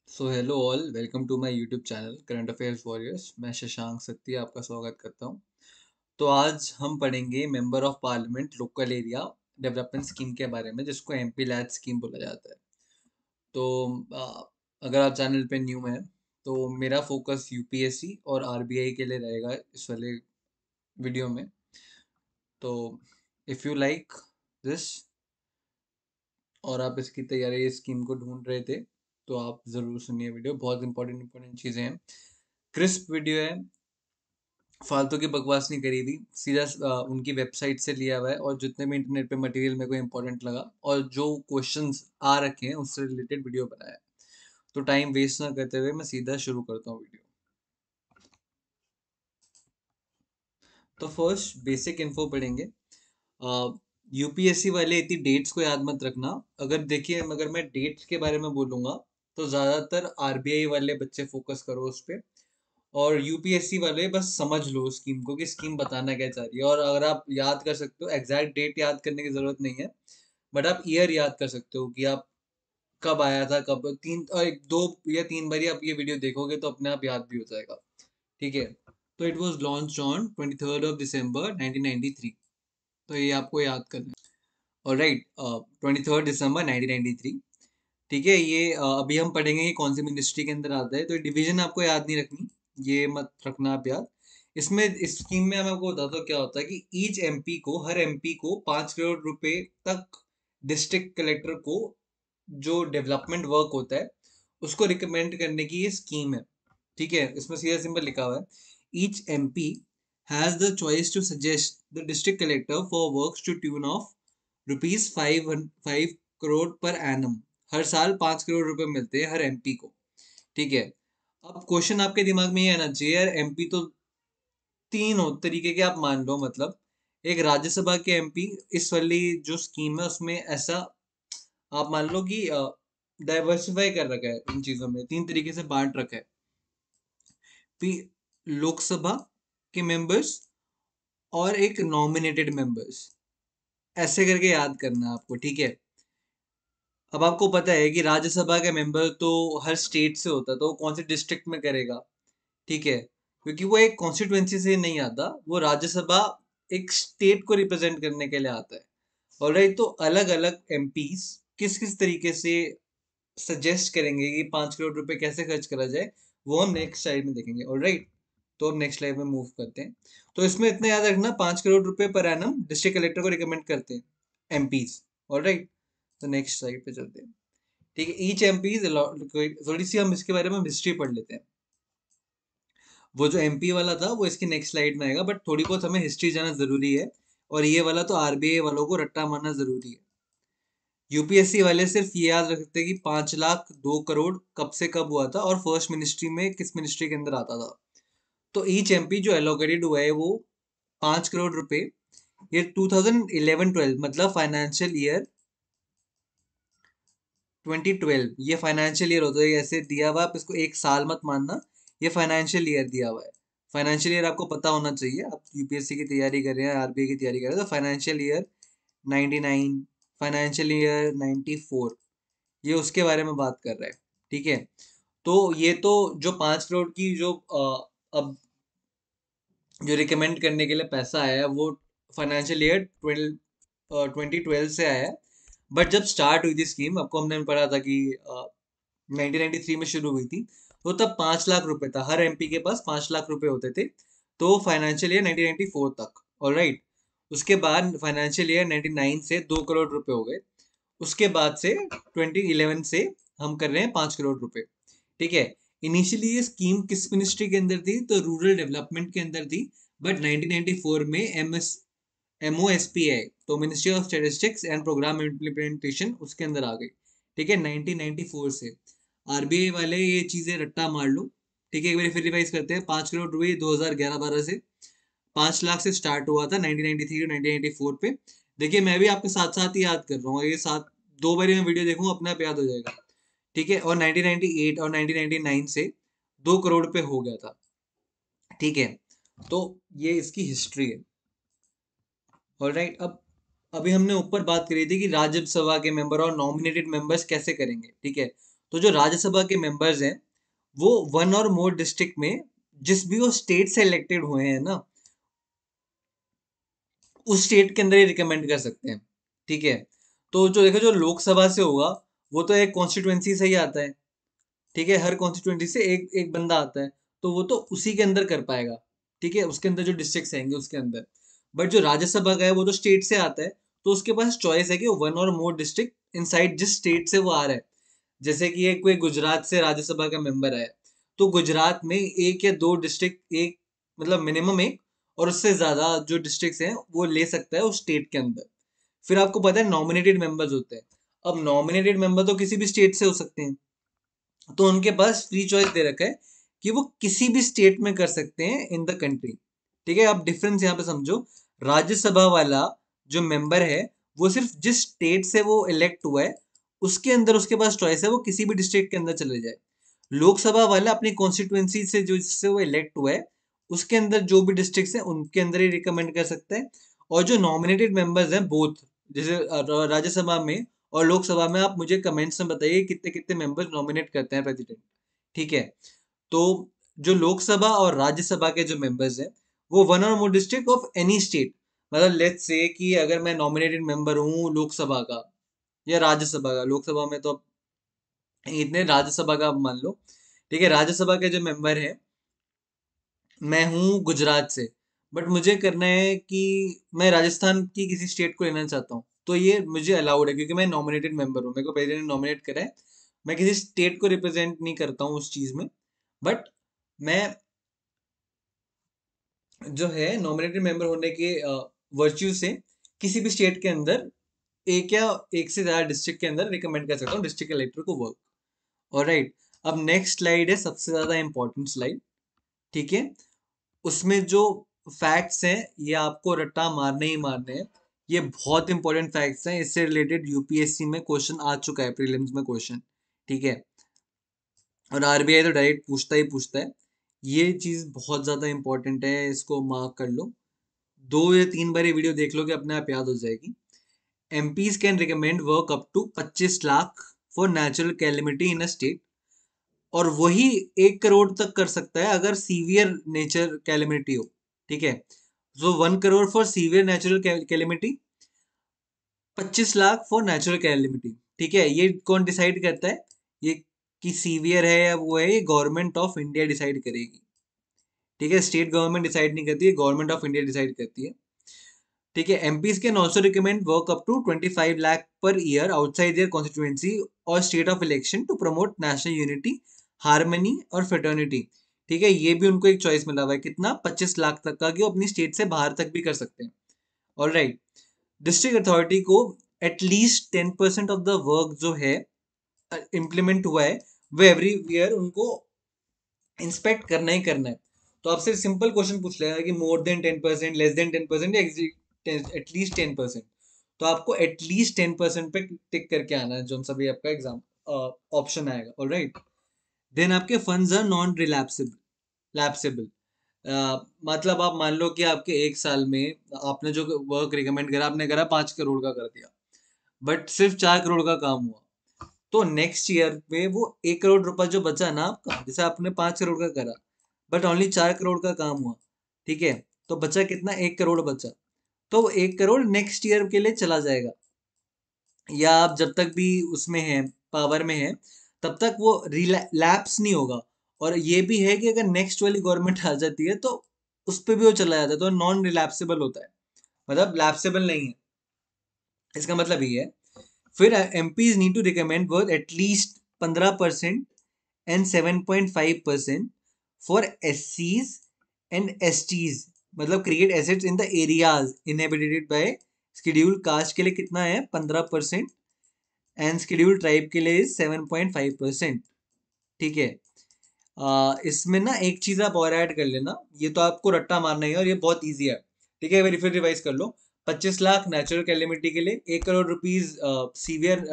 So hello all, welcome to my YouTube channel current affairs warriors. मैं शशांक सत्ती आपका स्वागत करता हूं। तो आज हम पढ़ेंगे member of parliament local area development scheme के बारे में, जिसको एमपी लैड स्कीम बोला जाता है। तो अगर आप चैनल पे न्यू हैं तो मेरा फोकस यूपीएससी और आरबीआई के लिए रहेगा इस वाले वीडियो में। तो इफ़ यू लाइक दिस और आप इसकी तैयारी इस स्कीम को ढूंढ रहे थे तो आप ज़रूर सुनिए वीडियो। बहुत इंपॉर्टेंट चीज़ें हैं, क्रिस्प वीडियो है, फालतू की बकवास नहीं करी हुई, सीधा उनकी वेबसाइट से लिया हुआ है। और जितने भी इंटरनेट पे मटेरियल मेरे को इंपॉर्टेंट लगा और जो क्वेश्चंस आ रखे हैं उससे रिलेटेड वीडियो बनाया है। तो टाइम वेस्ट ना करते हुए मैं सीधा शुरू करता हूँ वीडियो। तो फर्स्ट बेसिक इन्फो पढ़ेंगे। यूपीएससी वाले इतनी डेट्स को याद मत रखना। अगर देखिए, अगर मैं डेट्स के बारे में बोलूंगा तो ज़्यादातर आरबीआई वाले बच्चे फोकस करो उस पर, और यूपीएससी वाले बस समझ लो स्कीम को कि स्कीम बताना क्या चाह रही है। और अगर आप याद कर सकते हो, एग्जैक्ट डेट याद करने की जरूरत नहीं है, बट आप ईयर याद कर सकते हो कि आप कब आया था, कब तीन और एक दो या तीन बार आप ये वीडियो देखोगे तो अपने आप याद भी हो जाएगा। ठीक है। तो it was launch on 23 December 1993। तो ये आपको याद करना है। Alright, 23 December 1993। ठीक है, ये अभी हम पढ़ेंगे कि कौन सी मिनिस्ट्री के अंदर आता है। तो डिवीजन आपको याद नहीं रखनी, ये मत रखना आप याद। इसमें इस स्कीम में मैं आपको बताता हूँ क्या होता है कि ईच एमपी को, हर एमपी को 5 करोड़ रुपए तक डिस्ट्रिक्ट कलेक्टर को जो डेवलपमेंट वर्क होता है उसको रिकमेंड करने की ये स्कीम है। ठीक है, इसमें सीधा सिंपल लिखा हुआ है, each MP has the choice to suggest the district collector for works to tune of ₹5 per annum. हर साल 5 करोड़ रुपए मिलते हैं हर एमपी को। ठीक है। अब क्वेश्चन आपके दिमाग में ये आना चाहिए, यार एमपी तो तीन हो तरीके के आप मान लो, मतलब एक राज्यसभा के एमपी, इस वाली जो स्कीम है उसमें ऐसा आप मान लो कि डाइवर्सिफाई कर रखा है, इन चीजों में तीन तरीके से बांट रखा है। लोकसभा के मेंबर्स और एक नॉमिनेटेड मेंबर्स, ऐसे करके याद करना है आपको। ठीक है। अब आपको पता है कि राज्यसभा का मेंबर तो हर स्टेट से होता है, तो वो कौन से डिस्ट्रिक्ट में करेगा। ठीक है, क्योंकि वो एक कॉन्स्टिट्यूएंसी से नहीं आता, वो राज्यसभा एक स्टेट को रिप्रेजेंट करने के लिए आता है। ऑलराइट, तो अलग अलग एमपीस किस किस तरीके से सजेस्ट करेंगे कि 5 करोड़ रुपए कैसे खर्च करा जाए, वो हम नेक्स्ट स्लाइड में देखेंगे। ऑलराइट, तो अब नेक्स्ट स्लाइड में मूव करते हैं। तो इसमें इतना याद रखना, 5 करोड़ रुपए पर एनम डिस्ट्रिक्ट कलेक्टर को रिकमेंड करते हैं एमपीज। ऑलराइट, तो नेक्स्ट स्लाइड पे चलते हैं। ठीक है, ईच एमपी थोड़ी सी हम इसके बारे में हिस्ट्री पढ़ लेते हैं। वो जो एमपी वाला था वो इसकी नेक्स्ट स्लाइड में आएगा, बट थोड़ी बहुत हमें हिस्ट्री जाना जरूरी है। और ये वाला तो आरबीआई वालों को रट्टा मारना जरूरी है। यूपीएससी वाले सिर्फ ये याद रखते हैं कि 5 लाख 2 करोड़ कब से कब हुआ था और फर्स्ट मिनिस्ट्री में किस मिनिस्ट्री के अंदर आता था। तो ईच एमपी जो एलोकेटेड हुआ है वो 5 करोड़ रुपए, ये 2011-12 मतलब फाइनेंशियल ईयर 2012, ये फाइनेंशियल ईयर होता है। ऐसे दिया हुआ, आप इसको एक साल मत मानना, ये फाइनेंशियल ईयर दिया हुआ है। फाइनेंशियल ईयर आपको पता होना चाहिए, आप यूपीएससी की तैयारी कर रहे हैं, आरबीआई की तैयारी कर रहे हैं, तो फाइनेंशियल ईयर 99, फाइनेंशियल ईयर 94, ये उसके बारे में बात कर रहा है। ठीक है। तो ये तो जो 5 करोड़ की जो अब जो रिकमेंड करने के लिए पैसा आया है वो फाइनेंशियल ईयर 2012 से आया है। बट जब स्टार्ट हुई थी स्कीम, आपको हमने पढ़ा था कि 1993 में शुरू हुई थी, तो तब 5 लाख रुपए था, हर एमपी के पास 5 लाख रुपए होते थे। तो फाइनेंशियल ईयर 1994 तक। ऑलराइट, उसके बाद फाइनेंशियल ईयर 99 से 2 करोड़ रुपए हो गए। उसके बाद से 2011 से हम कर रहे हैं 5 करोड़ रुपए। ठीक है। इनिशियली ये स्कीम किस मिनिस्ट्री के अंदर थी, तो रूरल डेवलपमेंट के अंदर थी। बट 1994 में MOSPI, तो ministry of statistics and programme implementation, उसके अंदर आ गई। ठीक है, 1994 से। आरबीआई वाले ये चीजें रट्टा मार लो। ठीक है, एक बार फिर रिवाइज करते हैं। 5 करोड़ रुपए 2011-12 से, 5 लाख से स्टार्ट हुआ था 1993 टू 1994 पे। देखिए, मैं भी आपके साथ साथ ही याद कर रहा हूँ, ये साथ दो बारी मैं वीडियो देखूंगा अपने आप याद हो जाएगा। ठीक है, और 1998 और 1999 से 2 करोड़ पे हो गया था। ठीक है, तो ये इसकी हिस्ट्री है। ऑलराइट, अब अभी हमने ऊपर बात करी थी कि राज्यसभा के मेंबर और नॉमिनेटेड मेंबर्स कैसे करेंगे। ठीक है, तो जो राज्यसभा के मेंबर्स हैं वो वन और मोर डिस्ट्रिक्ट में जिस भी वो स्टेट से इलेक्टेड हुए हैं ना, उस स्टेट के अंदर ही रिकमेंड कर सकते हैं। ठीक है, तो जो देखो जो लोकसभा से होगा वो तो एक कॉन्स्टिट्यूएंसी से ही आता है। ठीक है, हर कॉन्स्टिट्यूएंसी से एक एक बंदा आता है, तो वो तो उसी के अंदर कर पाएगा। ठीक है, उसके अंदर जो डिस्ट्रिक्ट आएंगे उसके अंदर। बट जो राज्यसभा का है वो तो स्टेट से आता है, तो उसके पास चॉइस है कि वो वन और मोर डिस्ट्रिक्ट इनसाइड जिस स्टेट से वो आ रहा है। जैसे कि एक कोई गुजरात से राज्यसभा का मेंबर है, तो गुजरात में एक या दो डिस्ट्रिक्ट, एक मतलब मिनिमम एक, और उससे ज्यादा जो डिस्ट्रिक्ट्स हैं वो ले सकता है उस स्टेट के अंदर। फिर आपको पता है नॉमिनेटेड मेंबर्स होते हैं। अब नॉमिनेटेड मेंबर तो किसी भी स्टेट से हो सकते हैं, तो उनके पास फ्री चॉइस दे रखा है कि वो किसी भी स्टेट में कर सकते हैं इन द कंट्री। ठीक है, आप डिफरेंस यहाँ पे समझो। राज्यसभा वाला जो मेंबर है वो सिर्फ जिस स्टेट से वो इलेक्ट हुआ है उसके अंदर उसके पास चॉइस है, वो किसी भी डिस्ट्रिक्ट के अंदर चले जाए। लोकसभा वाला अपनी कॉन्स्टिट्यूएंसी से जो जिससे वो इलेक्ट हुआ है उसके अंदर जो भी डिस्ट्रिक्ट है उनके अंदर ही रिकमेंड कर सकता है। और जो नॉमिनेटेड मेंबर्स हैं बोथ, जैसे राज्यसभा में और लोकसभा में, आप मुझे कमेंट्स में बताइए कितने कितने मेंबर्स नॉमिनेट करते हैं प्रेसिडेंट। ठीक है, तो जो लोकसभा और राज्यसभा के जो मेंबर्स हैं वो वन और मोर डिस्ट्रिक्ट ऑफ एनी स्टेट, मतलब लेट्स से कि अगर मैं नॉमिनेटेड मेंबर हूँ लोकसभा का या राज्यसभा का, लोकसभा में तो इतने, राज्यसभा का आप मान लो। ठीक है, राज्यसभा के जो मेंबर हैं, मैं हूँ गुजरात से, बट मुझे करना है कि मैं राजस्थान की किसी स्टेट को लेना चाहता हूँ, तो ये मुझे अलाउड है क्योंकि मैं नॉमिनेटेड मेंबर हूँ, मेरे को प्रेसिडेंट ने नॉमिनेट करा है। मैं किसी स्टेट को रिप्रेजेंट नहीं करता हूँ उस चीज में, बट मैं जो है नॉमिनेटेड मेंबर होने के वर्च्यू से किसी भी स्टेट के अंदर एक या एक से ज्यादा डिस्ट्रिक्ट के अंदर रिकमेंड कर सकता हूँ डिस्ट्रिक्ट कलेक्टर को वर्क। ऑलराइट, अब नेक्स्ट स्लाइड है सबसे ज्यादा इंपॉर्टेंट स्लाइड। ठीक है, उसमें जो फैक्ट्स हैं ये आपको रट्टा मारने ही मारने हैं। ये बहुत इंपॉर्टेंट फैक्ट्स हैं, इससे रिलेटेड यूपीएससी में क्वेश्चन आ चुका है, प्रीलिम्स में क्वेश्चन। ठीक है, और आरबीआई तो डायरेक्ट पूछता ही पूछता है। ये चीज बहुत ज्यादा इंपॉर्टेंट है, इसको मार्क कर लो। 2 या 3 बार ये वीडियो देख लो कि अपने आप याद हो जाएगी। MPs can recommend work up to 25 lakh for natural calamity in a state, और वही 1 करोड़ तक कर सकता है अगर सीवियर नेचर कैलेमिटी हो। ठीक है, सो 1 crore for severe natural calamity, 25 lakh for natural calamity. ठीक है, ये कौन डिसाइड करता है? ये कि सीवियर है या वो है, ये गवर्नमेंट ऑफ इंडिया डिसाइड करेगी। ठीक है, स्टेट गवर्नमेंट डिसाइड नहीं करती है, गवर्नमेंट ऑफ इंडिया डिसाइड करती है। ठीक है, MPs can also recommend work up to 25 lakh per year outside there constituency और state of election to promote national unity, harmony और फ्रेटर्निटी। ठीक है, ये भी उनको एक चॉइस मिला हुआ है, कितना? 25 लाख तक का, कि वो अपनी स्टेट से बाहर तक भी कर सकते हैं। ऑल राइट, डिस्ट्रिक्ट अथॉरिटी को एटलीस्ट 10% ऑफ द वर्क जो है इम्प्लीमेंट हुआ है वो एवरी ईयर उनको इंस्पेक्ट करना ही करना है। तो आपसे सिंपल क्वेश्चन पूछ लेगा कि मोर देन 10%, लेस देन 10% या एटलीस्ट 10%। तो आपको एटलीस्ट 10% पे टिक करके आना है जो सा भी आपका एग्जाम ऑप्शन आएगा। ऑलराइट, देन आपके फंड्स आर नॉन रिलैप्सेबल लैप्सेबल। मतलब आप मान लो कि आपके एक साल में आपने जो वर्क रिकमेंड करा, आपने करा 5 करोड़ का कर दिया, बट सिर्फ 4 करोड़ का काम हुआ, तो नेक्स्ट ईयर में वो 1 करोड़ रुपए जो बचा ना आपका, जैसे आपने 5 करोड़ का करा बट ओनली 4 करोड़ का काम हुआ। ठीक है, तो बचा कितना? 1 करोड़ बचा। तो 1 करोड़ नेक्स्ट ईयर के लिए चला जाएगा, या आप जब तक भी उसमें है, पावर में है, तब तक वो रिलैप्स नहीं होगा। और ये भी है कि अगर नेक्स्ट वाली गवर्नमेंट आ जाती है तो उस पर भी वो चला जाता है, तो नॉन रिलैप्सेबल होता है, मतलब लैप्सेबल नहीं है। इसका मतलब ये है। फिर MPs need to recommend worth at least 15% and 7.5% for एससीज एंड एसटीज, मतलब create assets in the areas inhabited by schedule caste के लिए कितना है? 15%, एंड शेड्यूल ट्राइब के लिए 7.5%। ठीक है, इसमें ना एक चीज आप और ऐड कर लेना, ये तो आपको रट्टा मारना ही है और ये बहुत ईजी है। ठीक है, फिर रिवाइज कर लो। 25 लाख नेचुरल कैलेमिटी के लिए, 1 crore rupees severe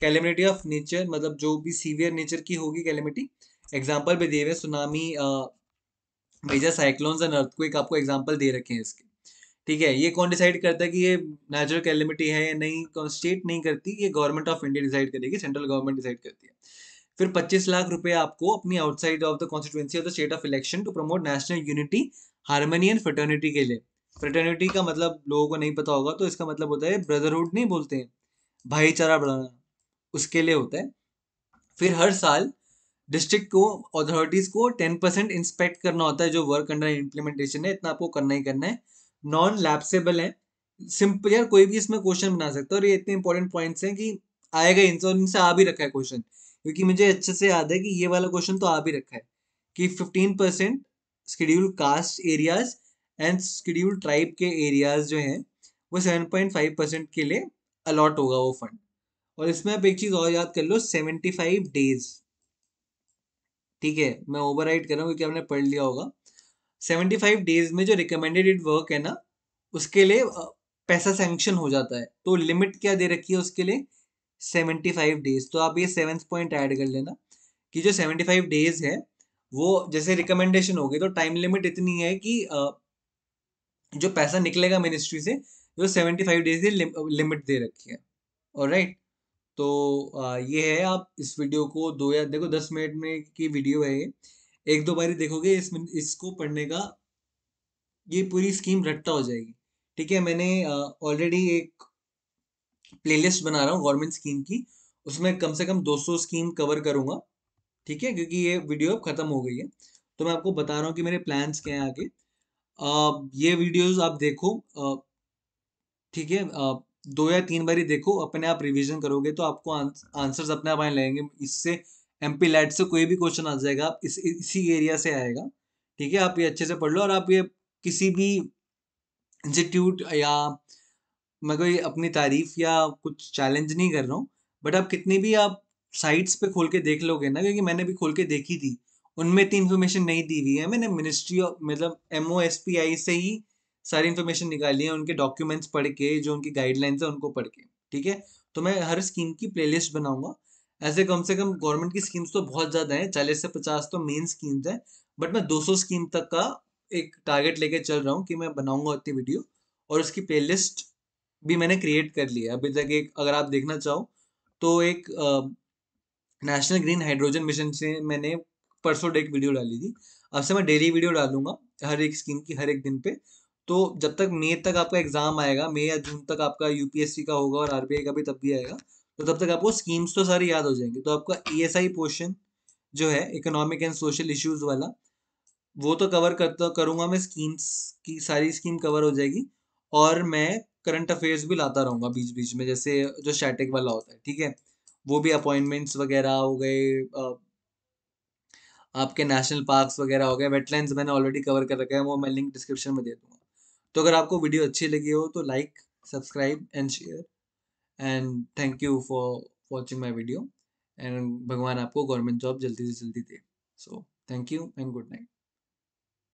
calamity of nature, मतलब जो भी सीवियर नेचर की होगी कैलेमिटी। एग्जाम्पल भी दिए हुए, tsunami, major cyclones and earthquake, आपको एग्जाम्पल दे रखे हैं इसके। ठीक है, ये कौन डिसाइड करता है कि ये नेचुरल कैलेमिटी है या नहीं? स्टेट नहीं करती, ये गवर्नमेंट ऑफ इंडिया डिसाइड करेगी, सेंट्रल गवर्नमेंट डिसाइड करती है। फिर 25 लाख रुपए आपको अपनी outside of the constituency of the state of election to promote national unity, harmony and fraternity के लिए। फ्रेटर्निटी का मतलब लोगों को नहीं पता होगा, तो इसका मतलब होता है ब्रदरहुड नहीं बोलते हैं, भाईचारा बढ़ाना, उसके लिए होता है। फिर हर साल डिस्ट्रिक्ट को, अथॉरिटीज को 10% इंस्पेक्ट करना होता है, जो वर्क अंडर इम्प्लीमेंटेशन है, इतना आपको करना ही करना है। नॉन लैप्सेबल है, सिंपल यार, कोई भी इसमें क्वेश्चन बना सकता है, और ये इतने इंपॉर्टेंट पॉइंट्स हैं कि आएगा इनसे, और इनसे आ भी रखा है क्वेश्चन, क्योंकि मुझे अच्छे से याद है कि ये वाला क्वेश्चन तो आ भी रखा है कि 15% schedule caste areas and schedule tribe के एरियाज जो हैं वो 7.5% के लिए अलॉट होगा वो फंड। और इसमें आप एक चीज और याद कर लो, 75 डेज, ठीक है, मैं ओवर राइट कर रहा हूँ क्योंकि आपने पढ़ लिया होगा। 75 डेज में जो रिकमेंडेड वर्क है ना, उसके लिए पैसा सैंक्शन हो जाता है। तो लिमिट क्या दे रखी है उसके लिए, 75 डेज। तो आप ये सेवेंथ पॉइंट ऐड कर लेना कि जो 75 डेज है वो जैसे रिकमेंडेशन होगी, तो टाइम लिमिट इतनी है कि जो पैसा निकलेगा मिनिस्ट्री से, जो 75 डेज की लिमिट दे रखी है। ऑलराइट, तो ये है। आप इस वीडियो को दो या देखो, 10 मिनट में की वीडियो है ये, एक दो बारी देखोगे इसको पढ़ने का ये पूरी स्कीम रट्टा हो जाएगी। ठीक है, मैंने ऑलरेडी एक प्लेलिस्ट बना रहा हूँ गवर्नमेंट स्कीम की, उसमें कम से कम 200 स्कीम कवर करूंगा। ठीक है, क्योंकि ये वीडियो अब खत्म हो गई है, तो मैं आपको बता रहा हूँ कि मेरे प्लान्स क्या हैं आगे। ये वीडियोस आप देखो, ठीक है, 2 या 3 बारी देखो, अपने आप रिवीजन करोगे तो आपको आंसर्स अपने आप आने लगेंगे। इससे एमपी लैट से कोई भी क्वेश्चन आ जाएगा, आप इसी एरिया से आएगा। ठीक है, आप ये अच्छे से पढ़ लो, और आप ये किसी भी इंस्टीट्यूट या, मैं कोई अपनी तारीफ या कुछ चैलेंज नहीं कर रहा हूँ, बट आप कितनी भी आप साइट्स पे खोल के देख लोगे ना, क्योंकि मैंने भी खोल के देखी थी, उनमें इतनी इन्फॉर्मेशन नहीं दी हुई है। मैंने मिनिस्ट्री ऑफ, मतलब MOSPI से ही सारी इन्फॉर्मेशन निकाली है, उनके डॉक्यूमेंट्स पढ़ के, जो उनकी गाइडलाइंस है उनको पढ़ के। ठीक है, तो मैं हर स्कीम की प्लेलिस्ट बनाऊंगा। ऐसे कम से कम गवर्नमेंट की स्कीम्स तो बहुत ज़्यादा हैं, 40 से 50 तो मेन स्कीम्स हैं, बट मैं 200 स्कीम तक का एक टारगेट लेके चल रहा हूँ कि मैं बनाऊंगा उतनी वीडियो, और उसकी प्लेलिस्ट भी मैंने क्रिएट कर लिया है अभी तक। एक अगर आप देखना चाहो तो एक नेशनल ग्रीन हाइड्रोजन मिशन से मैंने परसों एक वीडियो डाली थी। अब से मैं डेली वीडियो डालूंगा हर एक स्कीम की, हर एक दिन पे। तो जब तक मई तक आपका एग्जाम आएगा, मई या जून तक आपका यूपीएससी का होगा और आरबीआई का भी तब भी आएगा, तो तब तक आपको स्कीम्स तो सारी याद हो जाएंगी। तो आपका ESI पोर्शन जो है, इकोनॉमिक एंड सोशल इश्यूज वाला, वो तो कवर करता करूंगा मैं, स्कीम्स की सारी स्कीम कवर हो जाएगी। और मैं करंट अफेयर्स भी लाता रहूंगा बीच बीच में, जैसे जो स्टैटिक वाला होता है। ठीक है, वो भी अपॉइंटमेंट्स वगैरह हो गए, आपके नेशनल पार्क्स वगैरह हो गए, वेटलैंड्स मैंने ऑलरेडी कवर कर रखा है, वो मैं लिंक डिस्क्रिप्शन में दे दूंगा। तो अगर आपको वीडियो अच्छी लगी हो तो like, subscribe and share, and thank you for watching my video. And भगवान आपको गवर्नमेंट जॉब जल्दी से जल्दी दे। So thank you and good night.